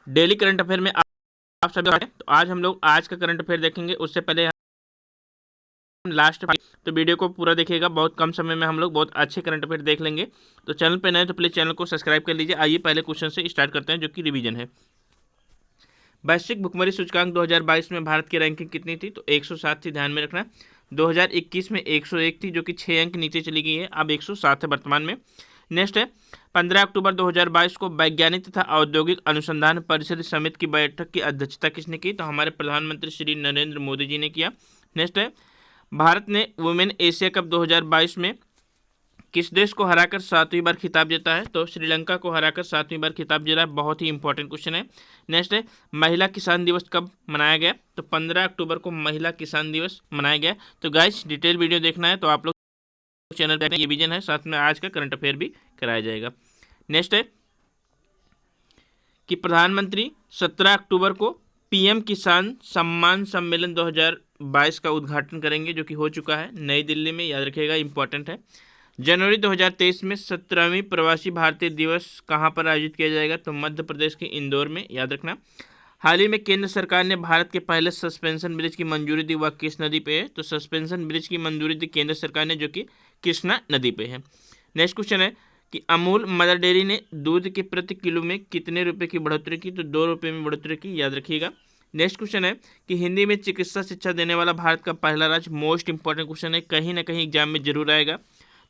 Daily current affair में आप सभी तो आज हम लोग आज का करंट अफेयर देखेंगे। उससे पहले हम लास्ट तो वीडियो को पूरा देखिएगा, बहुत कम समय में हम लोग बहुत अच्छे करंट अफेयर देख लेंगे। तो चैनल पे नए तो प्लीज़ चैनल को सब्सक्राइब कर लीजिए। आइए पहले क्वेश्चन से स्टार्ट करते हैं जो कि रिवीजन है। वैश्विक भुखमरी सूचकांक 2022 में भारत की रैंकिंग कितनी थी? तो 107 थी, ध्यान में रखना। 2021 में 101 थी जो कि 6 अंक नीचे चली गई है, अब 107 है वर्तमान में। नेक्स्ट है 15 अक्टूबर 2022 को वैज्ञानिक तथा औद्योगिक अनुसंधान परिषद समिति की बैठक की अध्यक्षता किसने की? तो हमारे प्रधानमंत्री श्री नरेंद्र मोदी जी ने किया। नेक्स्ट है भारत ने वुमेन एशिया कप 2022 में किस देश को हराकर 7वीं बार खिताब जीता है? तो श्रीलंका को हराकर 7वीं बार खिताब जीता है। बहुत ही इंपॉर्टेंट क्वेश्चन है। नेक्स्ट है महिला किसान दिवस कब मनाया गया? तो 15 अक्टूबर को महिला किसान दिवस मनाया गया। तो गाइस डिटेल वीडियो देखना है तो आप लोग चैनल पर ये विजन है, साथ में आज का करंट अफेयर भी कराया जाएगा। नेक्स्ट है कि प्रधानमंत्री 17 अक्टूबर को पीएम किसान सम्मान सम्मेलन 2022 का उद्घाटन करेंगे जो कि हो चुका है नई दिल्ली में, याद रखिएगा, इंपॉर्टेंट है। जनवरी 2023 में 17वीं प्रवासी भारतीय दिवस कहाँ पर आयोजित किया जाएगा? तो मध्य प्रदेश के इंदौर में, याद रखना। हाल ही में केंद्र सरकार ने भारत के पहले सस्पेंशन ब्रिज की मंजूरी दी, वह किस नदी पे है? तो सस्पेंशन ब्रिज की मंजूरी दी केंद्र सरकार ने जो कि कृष्णा नदी पे है। नेक्स्ट क्वेश्चन है कि अमूल मदर डेयरी ने दूध के प्रति किलो में कितने रुपए की बढ़ोतरी की? तो 2 रुपये में बढ़ोतरी की, याद रखिएगा। नेक्स्ट क्वेश्चन है कि हिंदी में चिकित्सा शिक्षा देने वाला भारत का पहला राज्य, मोस्ट इंपॉर्टेंट क्वेश्चन है, कहीं ना कहीं एग्जाम में जरूर आएगा।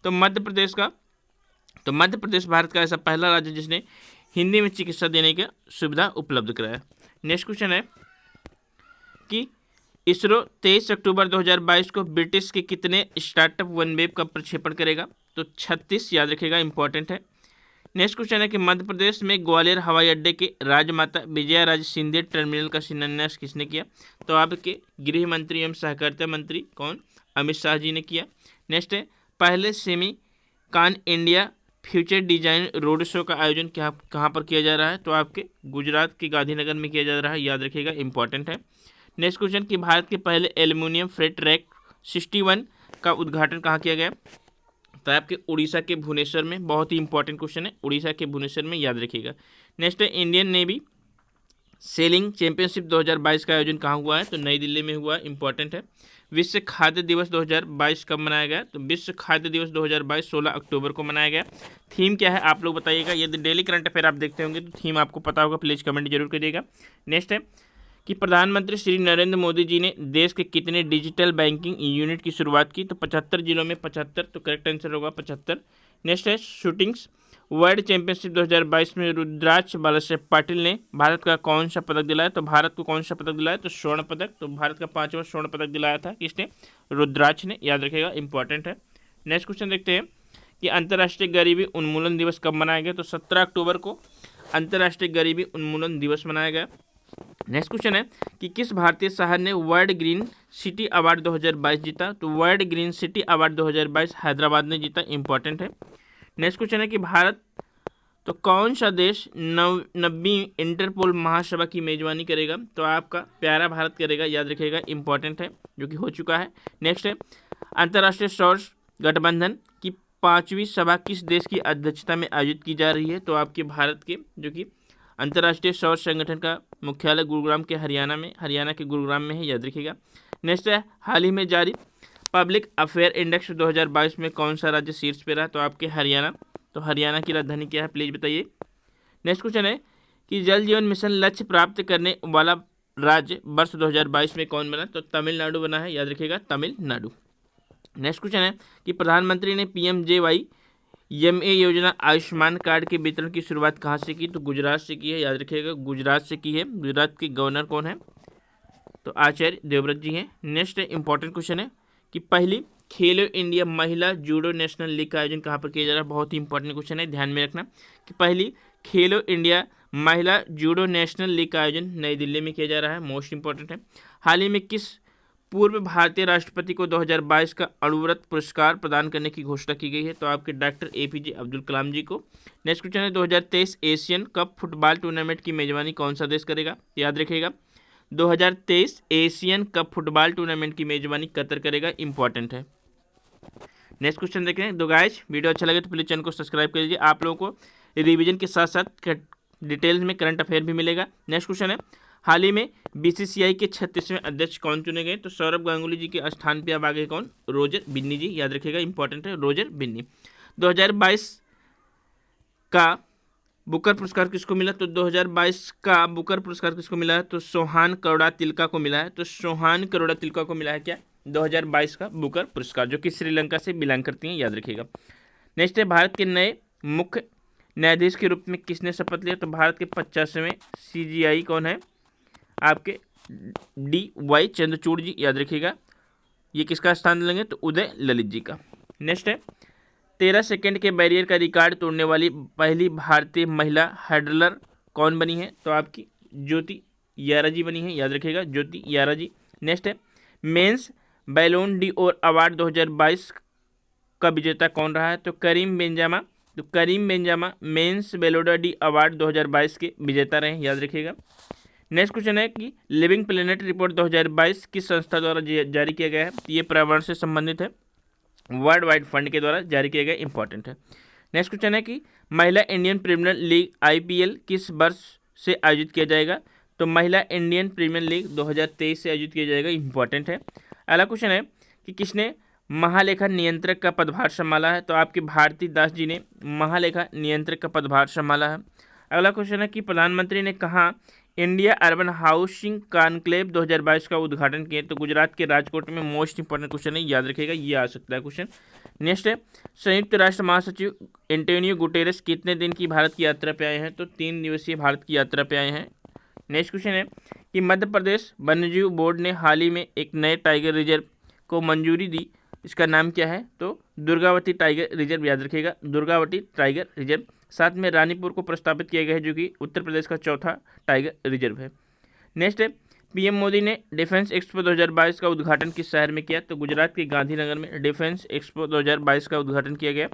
तो मध्य प्रदेश भारत का ऐसा पहला राज्य जिसने हिंदी में चिकित्सा देने की सुविधा उपलब्ध कराया। नेक्स्ट क्वेश्चन है कि इसरो 23 अक्टूबर 2022 को ब्रिटिश के कितने स्टार्टअप वनवेव का प्रक्षेपण करेगा? तो 36, याद रखिएगा, इंपॉर्टेंट है। नेक्स्ट क्वेश्चन है कि मध्य प्रदेश में ग्वालियर हवाई अड्डे के राजमाता विजया राजे सिंधिया टर्मिनल का शिलान्यास किसने किया? तो आपके गृह मंत्री एवं सहकारिता मंत्री कौन? अमित शाह जी ने किया। नेक्स्ट है पहले Semicon India future design road show का आयोजन कहाँ पर किया जा रहा है? तो आपके गुजरात के गांधीनगर में किया जा रहा है, याद रखिएगा, इंपॉर्टेंट है। नेक्स्ट क्वेश्चन कि भारत के पहले एल्यूमिनियम फ्रेट रैक 61 का उद्घाटन कहाँ किया गया? तो आपके उड़ीसा के भुवनेश्वर में, बहुत ही इंपॉर्टेंट क्वेश्चन है, उड़ीसा के भुवनेश्वर में, याद रखिएगा। नेक्स्ट है इंडियन नेवी सेलिंग चैंपियनशिप 2022 का आयोजन कहाँ हुआ है? तो नई दिल्ली में हुआ, इंपॉर्टेंट है। विश्व खाद्य दिवस 2022 कब मनाया गया? तो विश्व खाद्य दिवस 2022 16 अक्टूबर को मनाया गया। थीम क्या है आप लोग बताइएगा। यदि डेली करंट अफेयर आप देखते होंगे तो थीम आपको पता होगा, प्लीज़ कमेंट जरूर करिएगा। नेक्स्ट है कि प्रधानमंत्री श्री नरेंद्र मोदी जी ने देश के कितने डिजिटल बैंकिंग यूनिट की शुरुआत की? तो 75 जिलों में 75, तो करेक्ट आंसर होगा 75। नेक्स्ट है शूटिंग्स वर्ल्ड चैंपियनशिप 2022 में रुद्राक्ष बालासाहेब पाटिल ने भारत का कौन सा पदक दिलाया? तो भारत को कौन सा पदक दिलाया? तो स्वर्ण पदक। तो भारत का 5वां स्वर्ण पदक दिलाया था किसने? रुद्राक्ष ने, याद रखिएगा, इंपॉर्टेंट है। नेक्स्ट क्वेश्चन देखते हैं कि अंतर्राष्ट्रीय गरीबी उन्मूलन दिवस कब मनाया गया? तो 17 अक्टूबर को अंतर्राष्ट्रीय गरीबी उन्मूलन दिवस मनाया गया। नेक्स्ट क्वेश्चन है कि किस भारतीय शहर ने वर्ल्ड ग्रीन सिटी अवार्ड 2022 जीता? तो world green city award 2022 Hyderabad ने जीता, इंपॉर्टेंट है। नेक्स्ट क्वेश्चन है कि भारत तो कौन सा देश 9वीं इंटरपोल महासभा की मेजबानी करेगा? तो आपका प्यारा भारत करेगा, याद रखिएगा, इंपॉर्टेंट है, जो कि हो चुका है। नेक्स्ट है अंतर्राष्ट्रीय सौर गठबंधन की 5वीं सभा किस देश की अध्यक्षता में आयोजित की जा रही है? तो आपके भारत के, जो कि अंतर्राष्ट्रीय सौर संगठन का मुख्यालय गुरुग्राम के हरियाणा के गुरुग्राम में है, याद रखिएगा। नेक्स्ट है हाल ही में जारी पब्लिक अफेयर इंडेक्स 2022 में कौन सा राज्य शीर्ष पे रहा? तो आपके हरियाणा। तो हरियाणा की राजधानी क्या है, प्लीज़ बताइए। नेक्स्ट क्वेश्चन है कि जल जीवन मिशन लक्ष्य प्राप्त करने वाला राज्य वर्ष 2022 में कौन बना? तो तमिलनाडु बना है, याद रखिएगा, तमिलनाडु। नेक्स्ट क्वेश्चन है कि प्रधानमंत्री ने PMJY योजना आयुष्मान कार्ड के वितरण की शुरुआत कहाँ से की? तो गुजरात से की है, याद रखिएगा, गुजरात से की है। गुजरात के गवर्नर कौन है? तो आचार्य देवव्रत जी हैं। नेक्स्ट इंपॉर्टेंट क्वेश्चन है कि पहली खेलो इंडिया महिला जूडो नेशनल लीग का आयोजन कहाँ पर किया जा रहा है? बहुत ही इंपॉर्टेंट क्वेश्चन है, ध्यान में रखना कि पहली खेलो इंडिया महिला जूडो नेशनल लीग का आयोजन नई दिल्ली में किया जा रहा है, मोस्ट इंपॉर्टेंट है। हाल ही में किस पूर्व भारतीय राष्ट्रपति को 2022 का अणुव्रत पुरस्कार प्रदान करने की घोषणा की गई है? तो आपके डॉक्टर APJ अब्दुल कलाम जी को। नेक्स्ट क्वेश्चन है 2023 एशियन कप फुटबॉल टूर्नामेंट की मेजबानी कौन सा देश करेगा? याद रखिएगा 2023 एशियन कप फुटबॉल टूर्नामेंट की मेजबानी कतर करेगा, इंपॉर्टेंट है। नेक्स्ट क्वेश्चन देखें। तो गाइस वीडियो अच्छा लगे तो प्लीज़ चैनल को सब्सक्राइब कर लीजिए। आप लोगों को रिवीजन के साथ साथ डिटेल्स में करंट अफेयर भी मिलेगा। नेक्स्ट क्वेश्चन है, हाल ही में बीसीसीआई के 36वें अध्यक्ष कौन चुने गए? तो सौरभ गांगुली जी के स्थान पे अब आ गए कौन? रोजर बिन्नी जी, याद रखिएगा, इंपॉर्टेंट है, रोजर बिन्नी। 2022 का बुकर पुरस्कार किसको मिला? तो 2022 का बुकर पुरस्कार किसको मिला है? तो सोहान करोड़ा तिलका को मिला है। तो सोहान करोड़ा तिलका को मिला है क्या? 2022 का बुकर पुरस्कार, जो कि श्रीलंका से बिलोंग करती हैं, याद रखिएगा। नेक्स्ट है, भारत के नए मुख्य न्यायाधीश के रूप में किसने शपथ लिया? तो भारत के 50वें CJI कौन है? आपके DY चंद्रचूड़ जी, याद रखिएगा। ये किसका स्थान लेंगे? तो उदय ललित जी का। नेक्स्ट है, 13 सेकंड के बैरियर का रिकॉर्ड तोड़ने वाली पहली भारतीय महिला हैडलर कौन बनी है? तो आपकी ज्योति यारा जी बनी है, याद रखिएगा, ज्योति यारा जी। नेक्स्ट है, मेंस बैलोन डी'ओर अवार्ड 2022 का विजेता कौन रहा है? तो करीम बेंजामा। तो करीम बेंजामा मेंस बैलोन डी अवार्ड 2022 के विजेता रहे, याद रखिएगा। नेक्स्ट क्वेश्चन है कि लिविंग प्लेनेट रिपोर्ट 2022 किस संस्था द्वारा जारी किया गया है? ये पर्यावरण से संबंधित है, वर्ल्ड वाइड फंड के द्वारा जारी किया गया, इंपॉर्टेंट है। नेक्स्ट क्वेश्चन है कि महिला इंडियन प्रीमियर लीग IPL किस वर्ष से आयोजित किया जाएगा? तो महिला इंडियन प्रीमियर लीग 2023 से आयोजित किया जाएगा, इंपॉर्टेंट है। अगला क्वेश्चन है कि किसने महालेखा नियंत्रक का पदभार संभाला है? तो आपके भारती दास जी ने महालेखा नियंत्रक का पदभार संभाला है। अगला क्वेश्चन है कि प्रधानमंत्री ने कहा इंडिया अर्बन हाउसिंग कॉन्क्लेव 2022 का उद्घाटन किया? तो गुजरात के राजकोट में, मोस्ट इंपॉर्टेंट क्वेश्चन है, याद रखिएगा, ये आ सकता है क्वेश्चन। नेक्स्ट है, संयुक्त राष्ट्र महासचिव एंटोनियो गुटेरेस कितने दिन की भारत की यात्रा पे आए हैं? तो 3 दिवसीय भारत की यात्रा पे आए हैं। नेक्स्ट क्वेश्चन है कि मध्य प्रदेश वन्यजीव बोर्ड ने हाल ही में एक नए टाइगर रिजर्व को मंजूरी दी, इसका नाम क्या है? तो दुर्गावती टाइगर रिजर्व, याद रखिएगा, दुर्गावती टाइगर रिजर्व। साथ में रानीपुर को प्रस्तावित किया गया है, जो कि उत्तर प्रदेश का चौथा टाइगर रिजर्व है। नेक्स्ट है, PM मोदी ने डिफेंस एक्सपो 2022 का उद्घाटन किस शहर में किया? तो गुजरात के गांधीनगर में डिफेंस एक्सपो 2022 का उद्घाटन किया गया।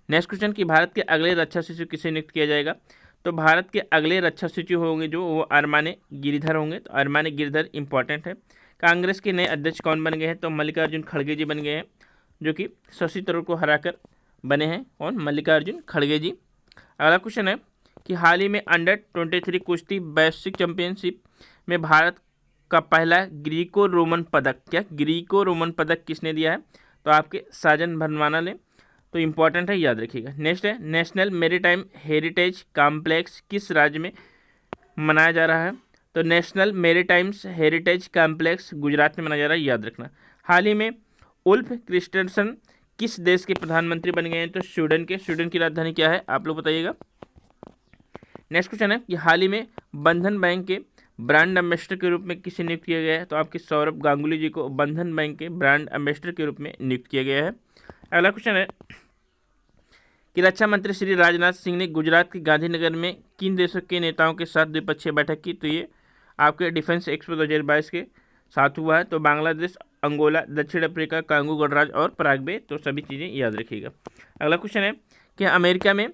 नेक्स्ट क्वेश्चन कि भारत के अगले रक्षा सचिव किसे नियुक्त किया जाएगा? तो भारत के अगले रक्षा सचिव होंगे जो वो अरमाने गिरिधर होंगे। तो अरमाने गिरिधर इंपॉर्टेंट है। कांग्रेस के नए अध्यक्ष कौन बन गए हैं? तो मल्लिकार्जुन खड़गे जी बन गए हैं, जो कि शशि थरूर को हराकर बने हैं। कौन? मल्लिकार्जुन खड़गे जी। अगला क्वेश्चन है कि हाल ही में अंडर-23 कुश्ती वैश्विक चैंपियनशिप में भारत का पहला ग्रीको रोमन पदक, क्या ग्रीको रोमन पदक किसने दिया है? तो आपके साजन भरवाना ने। तो इंपॉर्टेंट है, याद रखिएगा। नेक्स्ट है, नेशनल मैरीटाइम हेरिटेज कॉम्प्लेक्स किस राज्य में मनाया जा रहा है? तो नेशनल मैरीटाइम्स हेरिटेज कॉम्प्लेक्स गुजरात में मनाया जा रहा है, याद रखना। हाल ही में उल्फ क्रिस्टनसन किस देश के प्रधानमंत्री बन गए हैं? तो स्वीडन के। स्वीडन की राजधानी क्या है, आप लोग बताइएगा। नेक्स्ट क्वेश्चन है कि हाल ही में बंधन बैंक के ब्रांड एम्बेसडर के रूप में किसे नियुक्त किया गया है? तो आपके सौरभ गांगुली जी को बंधन बैंक के ब्रांड एम्बेसडर के रूप में नियुक्त किया गया है। अगला क्वेश्चन है कि रक्षा मंत्री श्री राजनाथ सिंह ने गुजरात के गांधीनगर में किन देशों के नेताओं के साथ द्विपक्षीय बैठक की? तो ये आपके डिफेंस एक्सपो 2022 के साथ हुआ है। तो बांग्लादेश, अंगोला, दक्षिण अफ्रीका, कांगो गणराज्य और पराग्वे, तो सभी चीज़ें याद रखिएगा। अगला क्वेश्चन है कि अमेरिका में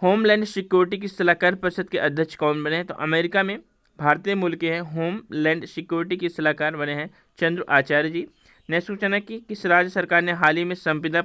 होमलैंड सिक्योरिटी की सलाहकार परिषद के अध्यक्ष कौन बने हैं? तो अमेरिका में भारतीय मूल के हैं होमलैंड सिक्योरिटी के सलाहकार बने हैं चंद्र आचार्य जी। नेक्स्ट क्वेश्चन है कि किस राज्य सरकार ने हाल ही में संविदा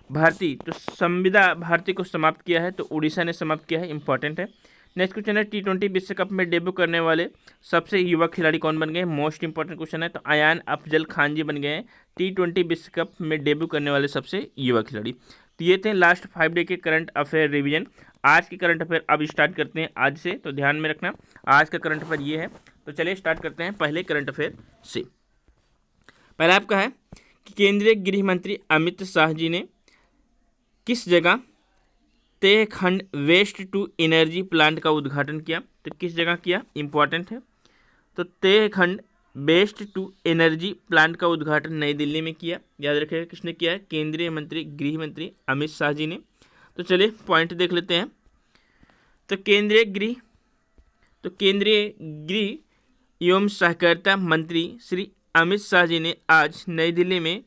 भारती को समाप्त किया है? तो उड़ीसा ने समाप्त किया है, इंपॉर्टेंट है। नेक्स्ट क्वेश्चन है T20 विश्व कप में डेब्यू करने वाले सबसे युवा खिलाड़ी कौन बन गए हैं? मोस्ट इंपॉर्टेंट क्वेश्चन है। तो अयान अफजल खान जी बन गए हैं T20 विश्व कप में डेब्यू करने वाले सबसे युवा खिलाड़ी। तो ये थे लास्ट 5 डे के करंट अफेयर रिवीजन। आज के करंट अफेयर अब स्टार्ट करते हैं आज से, तो ध्यान में रखना आज का करंट अफेयर ये है। तो चलिए स्टार्ट करते हैं पहले करंट अफेयर से। पहला आपका है कि केंद्रीय गृह मंत्री अमित शाह जी ने किस जगह तेहखंड वेस्ट टू एनर्जी प्लांट का उद्घाटन किया? तो किस जगह किया, इंपॉर्टेंट है। तो तेहखंड वेस्ट टू एनर्जी प्लांट का उद्घाटन नई दिल्ली में किया, याद रखिएगा किसने किया है? केंद्रीय मंत्री गृह मंत्री अमित शाह जी ने। तो चलिए पॉइंट देख लेते हैं। तो केंद्रीय गृह एवं सहकारिता मंत्री श्री अमित शाह जी ने आज नई दिल्ली में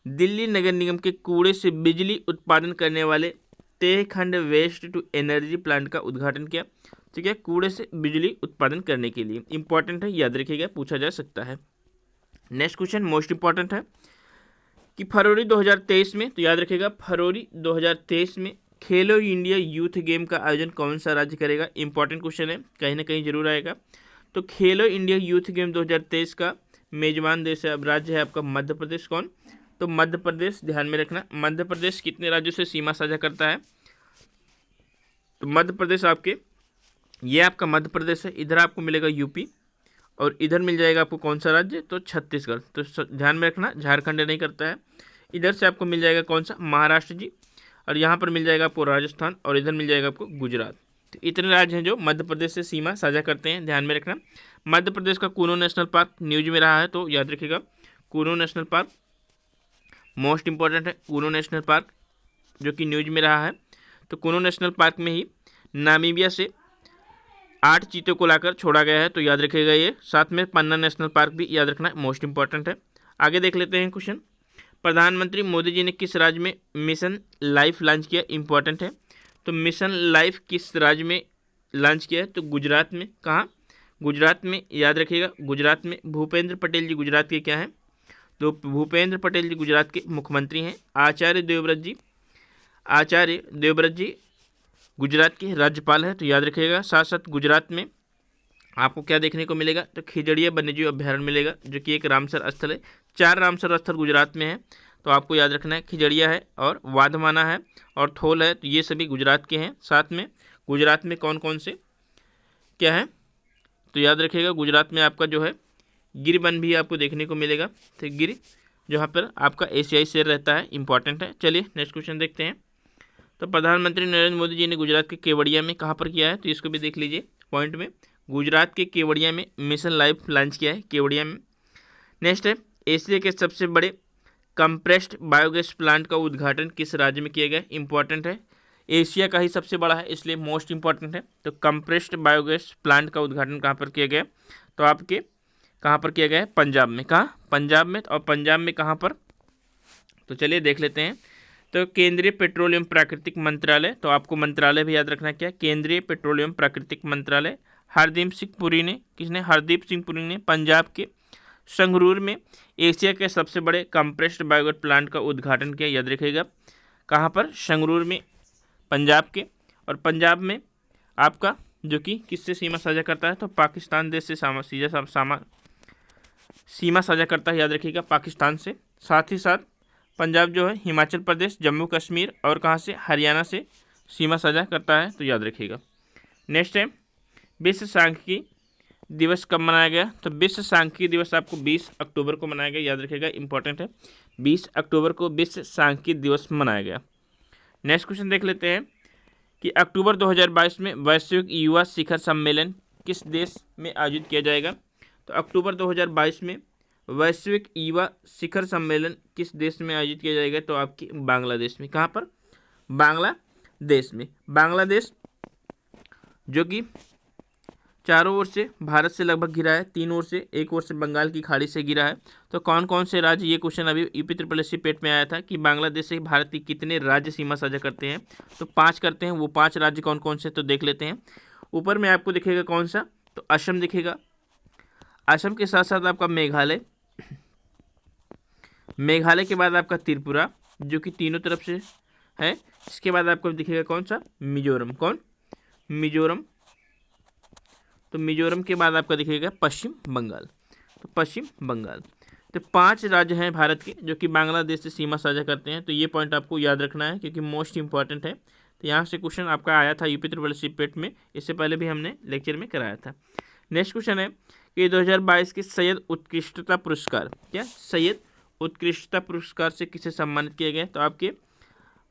दिल्ली नगर निगम के कूड़े से बिजली उत्पादन करने वाले तेहखंड वेस्ट टू एनर्जी प्लांट का उद्घाटन किया। ठीक है, कूड़े से बिजली उत्पादन करने के लिए, इंपॉर्टेंट है, याद रखिएगा, पूछा जा सकता है। नेक्स्ट क्वेश्चन मोस्ट इंपॉर्टेंट है कि फरवरी 2023 में, तो याद रखिएगा फरवरी 2023 में खेलो इंडिया यूथ गेम का आयोजन कौन सा राज्य करेगा? इंपॉर्टेंट क्वेश्चन है, कहीं ना कहीं जरूर आएगा। तो खेलो इंडिया यूथ गेम 2023 का मेजबान देश है, अब राज्य है आपका मध्य प्रदेश। कौन? तो मध्य प्रदेश, ध्यान में रखना। मध्य प्रदेश कितने राज्यों से सीमा साझा करता है? तो मध्य प्रदेश आपके, ये आपका मध्य प्रदेश है, इधर आपको मिलेगा यूपी और इधर मिल जाएगा आपको कौन सा राज्य? तो छत्तीसगढ़। तो ध्यान में रखना, झारखंड नहीं करता है। इधर से आपको मिल जाएगा कौन सा? महाराष्ट्र जी, और यहाँ पर मिल जाएगा आपको राजस्थान, और इधर मिल जाएगा आपको गुजरात। तो इतने राज्य हैं जो मध्य प्रदेश से सीमा साझा करते हैं, ध्यान में रखना। मध्य प्रदेश का कूनो नेशनल पार्क न्यूज में रहा है, तो याद रखिएगा Kuno national park most important है। कूनो नेशनल पार्क जो कि न्यूज में रहा है, तो कूनो नेशनल पार्क में ही नामीबिया से 8 चीतों को लाकर छोड़ा गया है, तो याद रखिएगा ये। साथ में पन्ना नेशनल पार्क भी याद रखना, मोस्ट इंपॉर्टेंट है। आगे देख लेते हैं क्वेश्चन। प्रधानमंत्री मोदी जी ने किस राज्य में मिशन लाइफ लॉन्च किया? इंपॉर्टेंट है। तो मिशन लाइफ किस राज्य में लॉन्च किया है? तो गुजरात में। कहाँ? गुजरात में, याद रखिएगा गुजरात में। भूपेंद्र पटेल जी गुजरात के क्या हैं? तो भूपेंद्र पटेल जी गुजरात के मुख्यमंत्री हैं। आचार्य देवव्रत जी गुजरात के राज्यपाल है, तो याद रखिएगा। साथ साथ गुजरात में आपको क्या देखने को मिलेगा? तो खिजड़िया वन्यजीव अभ्यारण्य मिलेगा, जो कि एक रामसर स्थल है। 4 रामसर स्थल गुजरात में है, तो आपको याद रखना है खिजड़िया है और वाधमाना है और थोल है, तो ये सभी गुजरात के हैं। साथ में गुजरात में कौन कौन से क्या है? तो याद रखिएगा गुजरात में आपका जो है गिर वन भी आपको देखने को मिलेगा। तो गिर जहाँ पर आपका एशियाई शेर रहता है, इंपॉर्टेंट है। चलिए नेक्स्ट क्वेश्चन देखते हैं। तो प्रधानमंत्री नरेंद्र मोदी जी ने गुजरात के केवड़िया में कहाँ पर किया है? तो इसको भी देख लीजिए पॉइंट में। गुजरात के केवड़िया में मिशन लाइफ लॉन्च किया है, केवड़िया में। नेक्स्ट है, एशिया के सबसे बड़े कंप्रेस्ड बायोगैस प्लांट का उद्घाटन किस राज्य में किया गया? इंपॉर्टेंट है, एशिया का ही सबसे बड़ा है, इसलिए मोस्ट इंपॉर्टेंट है। तो कंप्रेस्ड बायोगैस प्लांट का उद्घाटन कहाँ पर किया गया? तो आपके कहाँ पर किया गया है? पंजाब में। कहाँ? पंजाब में। और पंजाब में कहाँ पर? तो चलिए देख लेते हैं। तो केंद्रीय पेट्रोलियम प्राकृतिक मंत्रालय, तो आपको मंत्रालय भी याद रखना क्या? केंद्रीय पेट्रोलियम प्राकृतिक मंत्रालय। हरदीप सिंह पुरी ने, किसने? हरदीप सिंह पुरी ने पंजाब के संगरूर में एशिया के सबसे बड़े कंप्रेस्ड बायोगैस प्लांट का उद्घाटन किया, याद रखिएगा। कहाँ पर? संगरूर में, पंजाब के। और पंजाब में आपका जो कि किससे सीमा साझा करता है? तो पाकिस्तान देश से सीमा साझा करता है, याद रखिएगा, पाकिस्तान से। साथ ही साथ पंजाब जो है हिमाचल प्रदेश, जम्मू कश्मीर और कहाँ से? हरियाणा से सीमा साझा करता है, तो याद रखिएगा। नेक्स्ट है, विश्व सांख्यिकी दिवस कब मनाया गया? तो विश्व सांख्यिकी दिवस आपको 20 अक्टूबर को मनाया गया, याद रखिएगा, इंपॉर्टेंट है। 20 अक्टूबर को विश्व सांख्यिकी दिवस मनाया गया। नेक्स्ट क्वेश्चन देख लेते हैं कि अक्टूबर 2022 में वैश्विक युवा शिखर सम्मेलन किस देश में आयोजित किया जाएगा? तो अक्टूबर 2022 में वैश्विक युवा शिखर सम्मेलन किस देश में आयोजित किया जाएगा? तो आपकी बांग्लादेश में। कहाँ पर? बांग्लादेश में। बांग्लादेश जो कि चारों ओर से भारत से लगभग घिरा है, 3 ओर से, एक ओर से बंगाल की खाड़ी से घिरा है। तो कौन कौन से राज्य, ये क्वेश्चन अभी यूपी ट्रिपल एससी पेट में आया था कि बांग्लादेश से भारत के कितने राज्य सीमा साझा करते हैं? तो 5 करते हैं। वो 5 राज्य कौन कौन से? तो देख लेते हैं। ऊपर में आपको दिखेगा कौन सा? तो असम दिखेगा। असम के साथ साथ आपका मेघालय, मेघालय के बाद आपका त्रिपुरा जो कि तीनों तरफ से है। इसके बाद आपको दिखेगा कौन सा? मिजोरम। कौन? मिजोरम। तो मिजोरम के बाद आपका दिखेगा पश्चिम बंगाल। तो पश्चिम बंगाल। तो 5 राज्य हैं भारत के जो कि बांग्लादेश से सीमा साझा करते हैं, तो ये पॉइंट आपको याद रखना है क्योंकि मोस्ट इंपॉर्टेंट है। तो यहाँ से क्वेश्चन आपका आया था यूपी ट्रिपल एससी पेट में, इससे पहले भी हमने लेक्चर में कराया था। नेक्स्ट क्वेश्चन है कि 2022 के सैयद उत्कृष्टता पुरस्कार, क्या सैयद उत्कृष्टता पुरस्कार से किसे सम्मानित किया गया? तो आपके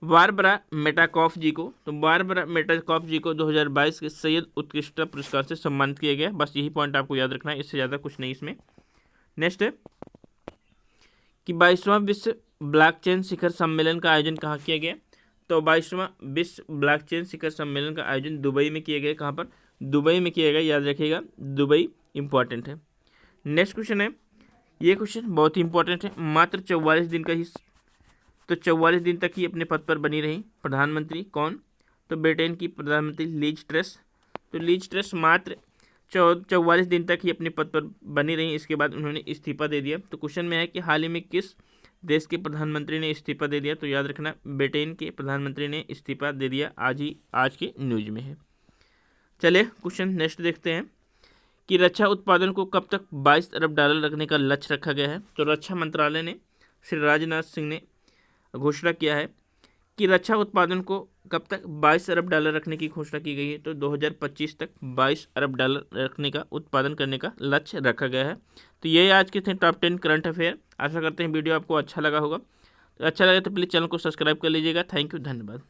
बारबरा मेटाकॉफ जी को। तो बारबरा मेटाकॉफ जी को 2022 के सैयद उत्कृष्टता पुरस्कार से सम्मानित किया गया। बस यही पॉइंट आपको याद रखना है, इससे ज़्यादा कुछ नहीं इसमें। नेक्स्ट है कि 22वां विश्व ब्लॉकचेन शिखर सम्मेलन का आयोजन कहाँ किया गया? तो 22वां विश्व ब्लॉकचेन शिखर सम्मेलन का आयोजन दुबई में किया गया। कहाँ पर? दुबई में किया गया, याद रखिएगा, दुबई इंपॉर्टेंट है। नेक्स्ट क्वेश्चन है, ये क्वेश्चन बहुत ही इंपॉर्टेंट है। मात्र 44 दिन का ही, तो 44 दिन तक ही अपने पद पर बनी रही प्रधानमंत्री, कौन? तो ब्रिटेन की प्रधानमंत्री लीज ट्रस। तो लीज ट्रस मात्र 44 दिन तक ही अपने पद पर बनी रही, इसके बाद उन्होंने इस्तीफा दे दिया। तो क्वेश्चन में है कि हाल ही में किस देश के प्रधानमंत्री ने इस्तीफा दे दिया। तो याद रखना, ब्रिटेन के प्रधानमंत्री ने इस्तीफा दे दिया, आज की न्यूज में है। चलिए क्वेश्चन नेक्स्ट देखते हैं कि रक्षा उत्पादन को कब तक 22 अरब डॉलर रखने का लक्ष्य रखा गया है। तो रक्षा मंत्रालय ने, श्री राजनाथ सिंह ने घोषणा किया है कि रक्षा उत्पादन को कब तक 22 अरब डॉलर रखने की घोषणा की गई है। तो 2025 तक 22 अरब डॉलर रखने का, उत्पादन करने का लक्ष्य रखा गया है। तो ये आज के थे टॉप 10 करंट अफेयर। आशा करते हैं वीडियो आपको अच्छा लगा होगा। तो अच्छा लगे तो प्लीज़ चैनल को सब्सक्राइब कर लीजिएगा। थैंक यू, धन्यवाद।